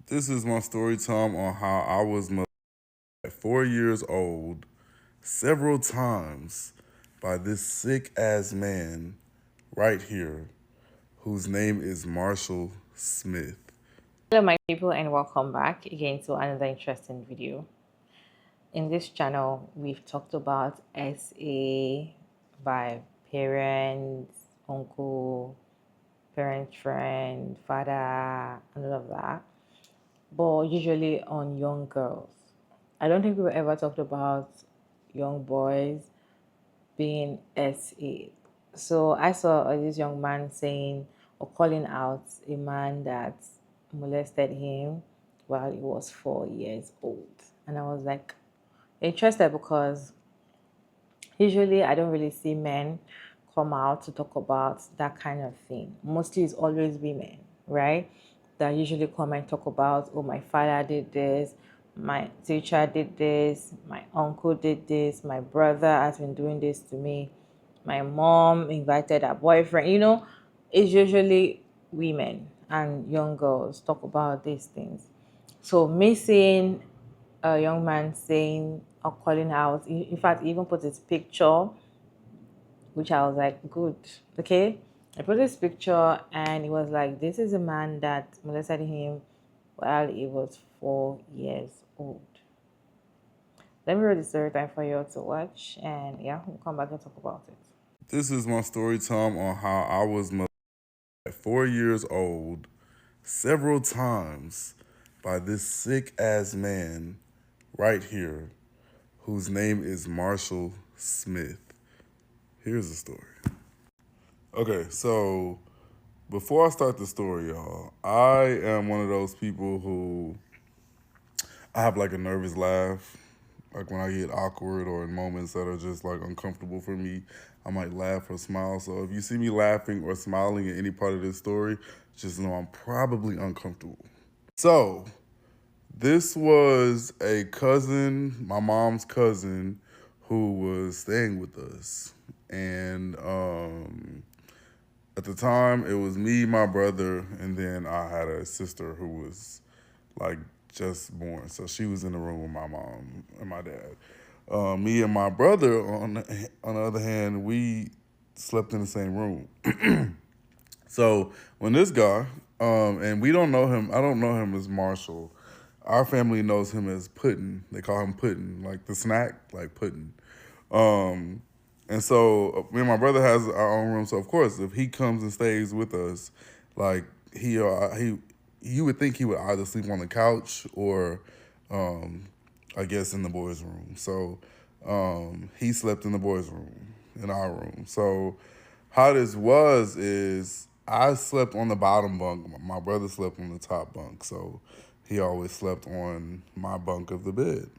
This is my story time on how I was molested at 4 years old several times by this sick ass man right here whose name is Marshall Smith. Hello my people and welcome back again to another interesting video. In this channel we've talked about SA by parents, uncle, parent friend, father and all of that, but usually on young girls. I don't think we've ever talked about young boys being SA. So I saw this young man saying or calling out a man that molested him while he was 4 years old. And I was like interested because usually I don't really see men come out to talk about that kind of thing. Mostly it's always women, right? That usually come and talk about, oh, my father did this, my teacher did this, my uncle did this, my brother has been doing this to me, my mom invited her boyfriend. It's usually women and young girls talk about these things. So me seeing a young man saying or calling out, in fact, he even put his picture, which I was like, good, okay. I put his picture and it was like, this is a man that molested him while he was 4 years old. Let me read the story time for you all to watch, and yeah, we'll come back and talk about it. This is my story time on how I was molested at 4 years old several times by this sick ass man right here whose name is Marshall Smith. Here's the story. Okay, so before I start the story, y'all, I am one of those people who I have like a nervous laugh. Like when I get awkward or in moments that are just like uncomfortable for me, I might laugh or smile. So if you see me laughing or smiling at any part of this story, just know I'm probably uncomfortable. So this was a cousin, my mom's cousin, who was staying with us. And at the time, it was me, my brother, and then I had a sister who was like just born. So she was in the room with my mom and my dad. Me and my brother, on the other hand, we slept in the same room. So when this guy, and we don't know him, I don't know him as Marshall. Our family knows him as Puddin'. They call him Puddin', like the snack, like Puddin'. Um, and so me and my brother has our own room. So of course, if he comes and stays with us, like you would think he would either sleep on the couch or, um, I guess, in the boys' room. So he slept in the boys' room, in our room. So how this was is I slept on the bottom bunk. My brother slept on the top bunk. So he always slept on my bunk of the bed.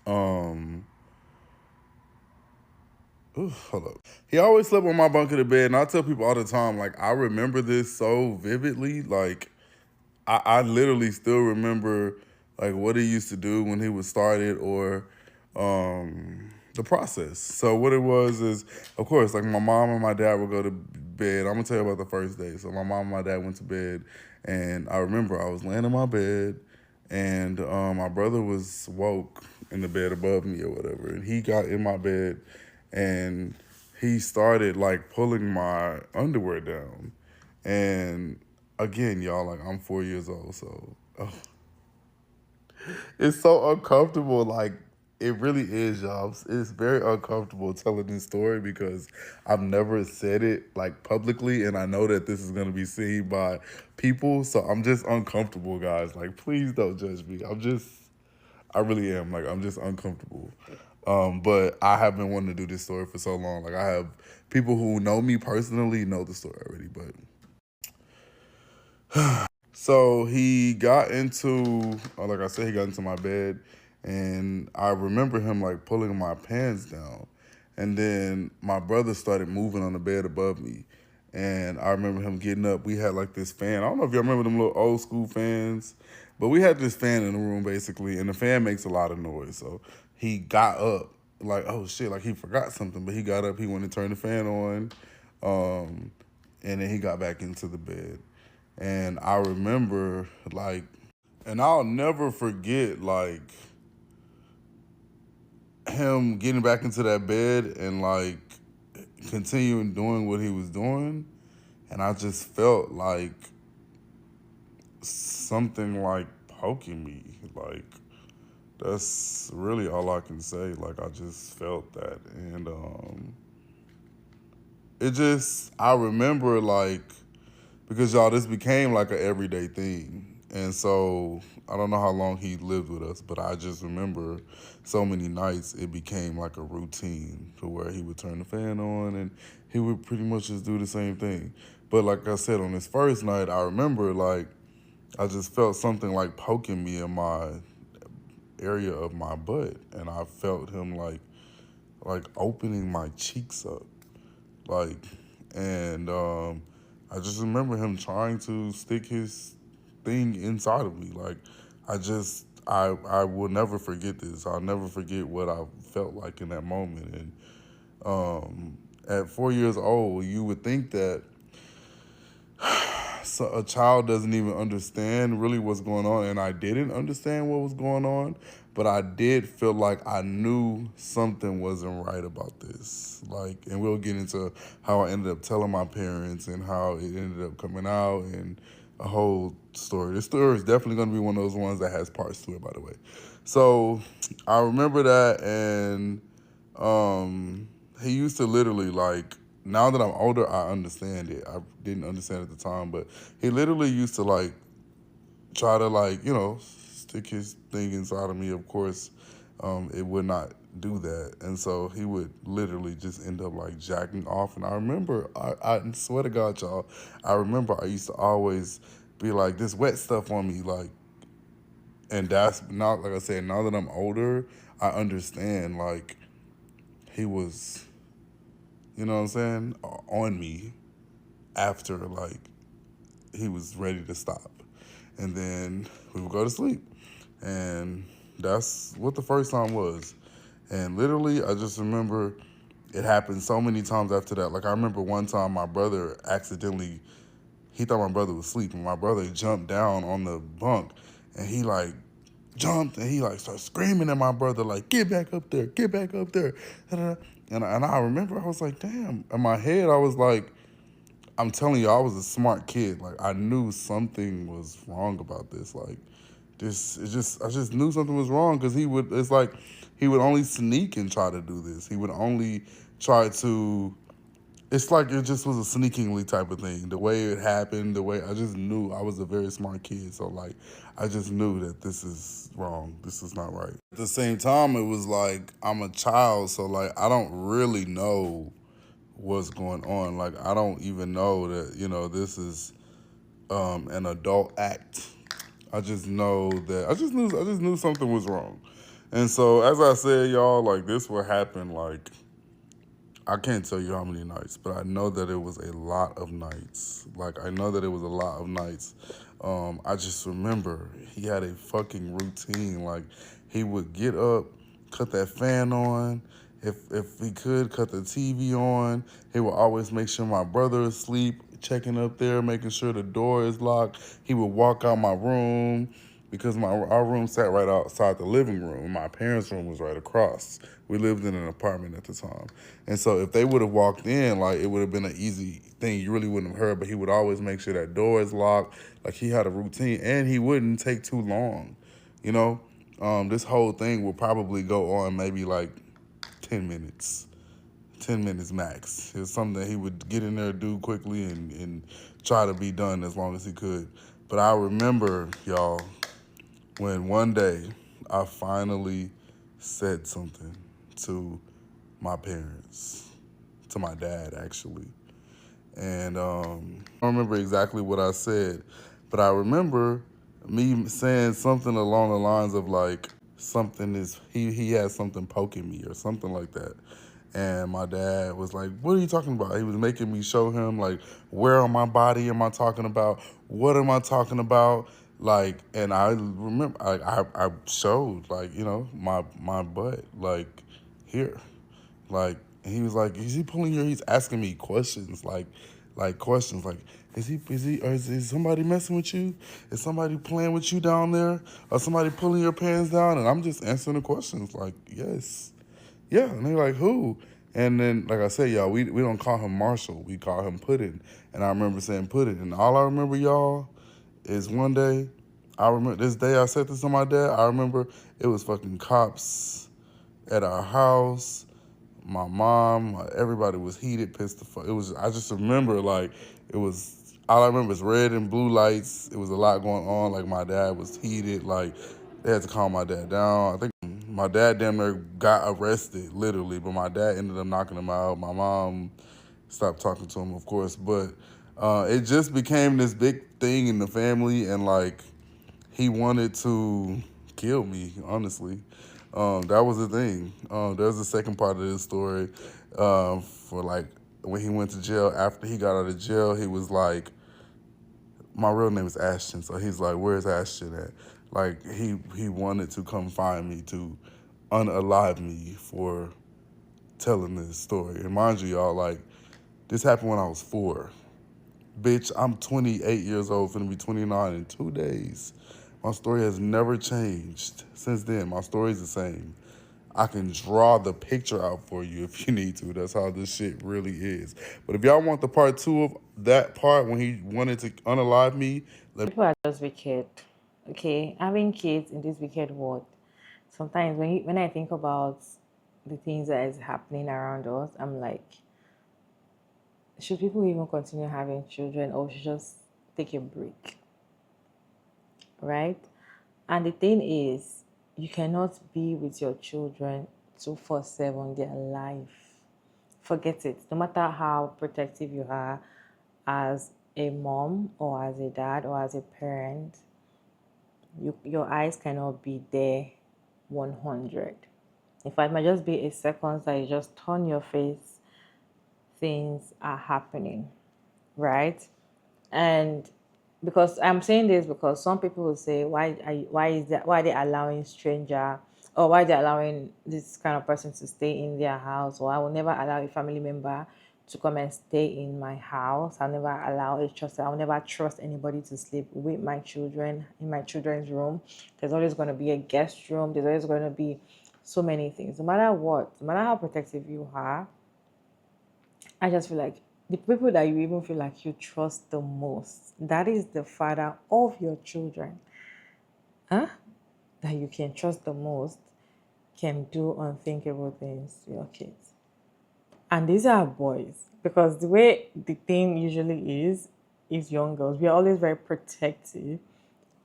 Um, Ooh, hold up. He always slept on my bunk of the bed, and I tell people all the time, like I remember this so vividly. Like I literally still remember like what he used to do when he would start it or the process. So what it was is, of course, like my mom and my dad would go to bed. I'm gonna tell you about the first day. So my mom and my dad went to bed, and I remember I was laying in my bed, and my brother was woke in the bed above me or whatever, and he got in my bed, and he started like pulling my underwear down, and again, y'all, like I'm 4 years old, so it's so uncomfortable. Like it really is, y'all. It's very uncomfortable telling this story because I've never said it like publicly, and I know that this is gonna be seen by people. So I'm just uncomfortable, guys. Like, please don't judge me. I really am. Like, I'm just uncomfortable. But I have been wanting to do this story for so long. Like, I have people who know me personally know the story already, but so he got into, like I said, he got into my bed, and I remember him like pulling my pants down, and then my brother started moving on the bed above me, and I remember him getting up. We had like this fan. I don't know if y'all remember them little old school fans, but we had this fan in the room basically, and the fan makes a lot of noise. So he got up, like oh shit, like he forgot something, but he got up. He went to turn the fan on, and then he got back into the bed. And I remember like, and I'll never forget like him getting back into that bed and like continuing doing what he was doing. And I just felt like something like poking me. Like, that's really all I can say. Like, I just felt that. And it just, I remember like, because y'all, this became like an everyday thing. And so I don't know how long he lived with us, but I just remember so many nights it became like a routine to where he would turn the fan on and he would pretty much just do the same thing. But like I said, on his first night, I remember like I just felt something like poking me in my area of my butt, and I felt him like opening my cheeks up, like, and I just remember him trying to stick his thing inside of me. Like, I will never forget this. I'll never forget what I felt like in that moment. And at 4 years old, you would think that so a child doesn't even understand really what's going on, and I didn't understand what was going on, but I did feel like I knew something wasn't right about this. Like, and we'll get into how I ended up telling my parents and how it ended up coming out and a whole story. This story is definitely going to be one of those ones that has parts to it, by the way. So I remember that, and he used to literally like, now that I'm older, I understand it. I didn't understand it at the time, but he literally used to like try to like, stick his thing inside of me. Of course, it would not do that. And so he would literally just end up like jacking off. And I remember, I swear to God, y'all, I remember I used to always be like, this wet stuff on me, like, and that's not, like I said, now that I'm older, I understand like he was, you know what I'm saying, on me after like he was ready to stop. And then we would go to sleep. And that's what the first time was. And literally, I just remember it happened so many times after that. Like, I remember one time my brother accidentally, he thought my brother was asleep, and my brother jumped down on the bunk, and he like jumped, and he like started screaming at my brother, like, get back up there, get back up there. And I remember I was like, damn. In my head, I was like, I'm telling you, I was a smart kid. Like, I knew something was wrong about this. Like, I just knew something was wrong because it's like, he would only sneak and try to do this. He would only try to, it's like it just was a sneakingly type of thing. The way it happened, the way, I just knew I was a very smart kid. So, like, I just knew that this is wrong. This is not right. At the same time, it was like, I'm a child. So, like, I don't really know what's going on. Like, I don't even know that, this is an adult act. I just know that I just knew something was wrong. And so as I said, y'all, like, this would happen like, I can't tell you how many nights, but I know that it was a lot of nights. Like, I know that it was a lot of nights. I just remember he had a fucking routine. Like, he would get up, cut that fan on. If he could, cut the TV on. He would always make sure my brother is asleep, checking up there, making sure the door is locked. He would walk out my room because our room sat right outside the living room. My parents' room was right across. We lived in an apartment at the time. And so if they would have walked in, like, it would have been an easy thing. You really wouldn't have heard, but he would always make sure that door is locked. Like, he had a routine, and he wouldn't take too long. You know, this whole thing will probably go on maybe like 10 minutes. 10 minutes max. It was something that he would get in there, do quickly, and try to be done as long as he could. But I remember, y'all, when one day I finally said something to my parents, to my dad, actually. And I don't remember exactly what I said, but I remember me saying something along the lines of like, he has something poking me or something like that. And my dad was like, what are you talking about? He was making me show him like, where on my body am I talking about? What am I talking about? Like, and I remember I showed like, my butt, like, here. Like, and he was like, is he pulling your, he's asking me questions, like questions, like, Is somebody messing with you? Is somebody playing with you down there? Or somebody pulling your pants down? And I'm just answering the questions like, yes. Yeah. And they're like, who? And then, like I said, y'all, we don't call him Marshall. We call him Puddin'. And I remember saying Puddin'. And all I remember, y'all, is one day, I remember this day I said this to my dad. I remember it was fucking cops at our house. My mom, everybody was heated, pissed the fuck. It was. I just remember like it was. All I remember is red and blue lights. It was a lot going on. Like my dad was heated. Like they had to calm my dad down. I think my dad damn near got arrested, literally. But my dad ended up knocking him out. My mom stopped talking to him, of course. But it just became this big thing in the family, and like he wanted to kill me, honestly. That was the thing. There's the second part of this story. For like when he went to jail, after he got out of jail, he was like, my real name is Ashton. So he's like, where's Ashton at? Like he wanted to come find me to unalive me for telling this story. And mind you, y'all, like this happened when I was 4. Bitch, I'm 28 years old, finna be 29 in 2 days. My story has never changed since then. My story's the same. I can draw the picture out for you if you need to. That's how this shit really is. But if y'all want the part 2 of that part when he wanted to unalive me, People are just wicked. Okay, having kids in this wicked world. Sometimes when I think about the things that is happening around us, I'm like, should people even continue having children, or should just take a break? Right? And the thing is, you cannot be with your children 24/7 their life. Forget it. No matter how protective you are as a mom or as a dad or as a parent, your eyes cannot be there 100. In fact, it might just be a second that you just turn your face, things are happening, right? And because I'm saying this because some people will say, why are they allowing stranger, or why are they allowing this kind of person to stay in their house? Or I will never allow a family member to come and stay in my house. I'll never allow a trust. I'll never trust anybody to sleep with my children in my children's room. There's always going to be a guest room. There's always going to be so many things. No matter what, no matter how protective you are, I just feel like the people that you even feel like you trust the most, that is the father of your children, huh? That you can trust the most, can do unthinkable things to your kids. And these are boys, because the way the thing usually is young girls. We are always very protective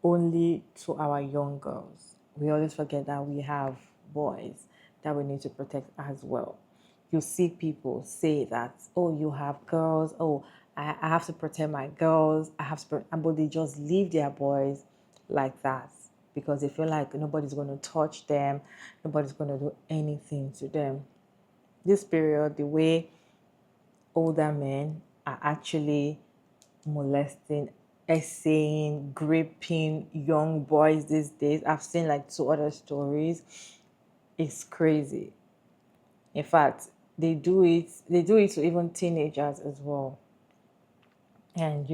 only to our young girls. We always forget that we have boys that we need to protect as well. You see people say that, oh, you have girls, oh, I have to protect my girls, I have to, but they just leave their boys like that because they feel like nobody's going to touch them, nobody's going to do anything to them. This period, the way older men are actually molesting, essaying, gripping young boys these days. I've seen like 2 other stories. It's crazy. In fact, they do it to even teenagers as well. And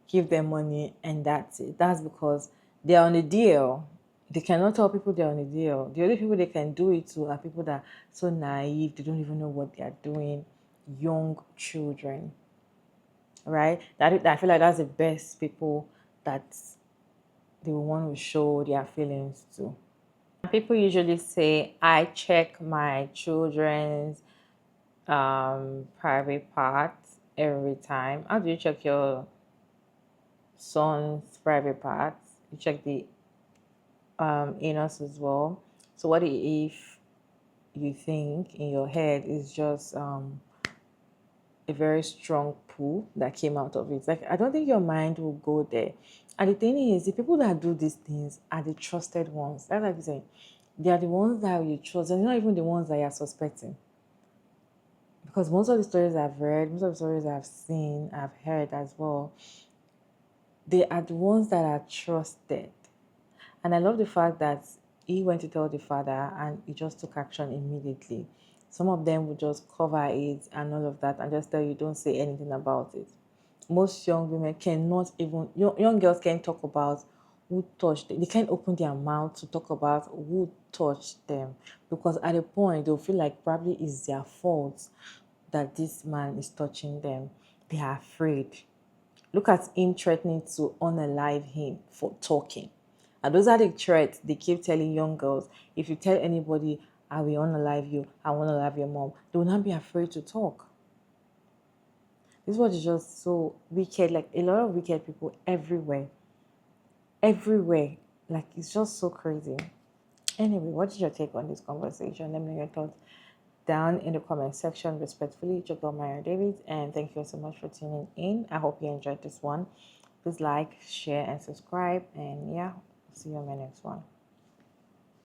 give them money and that's it. That's because they're on a deal. They cannot tell people they're on a deal. The only people they can do it to are people that are so naive, they don't even know what they are doing. Young children, right? That I feel like that's the best people that they want to show their feelings to. People usually say, I check my children's private parts every time. How do you check your son's private parts? You check the anus as well. So what if you think in your head is just a very strong pull that came out of it? Like, I don't think your mind will go there. And the thing is, the people that do these things are the trusted ones. That's like I'm saying. They are the ones that you trust. They're not even the ones that you're suspecting. Because most of the stories I've read, most of the stories I've seen, I've heard as well, they are the ones that are trusted. And I love the fact that he went to tell the father and he just took action immediately. Some of them would just cover it and all of that and just tell you, don't say anything about it. most young women cannot even, young girls can't talk about who touched them. They can't open their mouth to talk about who touched them, because at a point they'll feel like probably it's their fault that this man is touching them. They are afraid. Look at him threatening to unalive him for talking. And those are the threats they keep telling young girls. If you tell anybody, I will unalive you, I want to alive your mom, they will not be afraid to talk. This world is just so wicked, like a lot of wicked people everywhere. Everywhere. Like it's just so crazy. Anyway, what is your take on this conversation? Let me know your thoughts down in the comment section. Respectfully, Jacob Meyer David, and thank you so much for tuning in. I hope you enjoyed this one. Please like, share, and subscribe. And yeah, see you on my next one.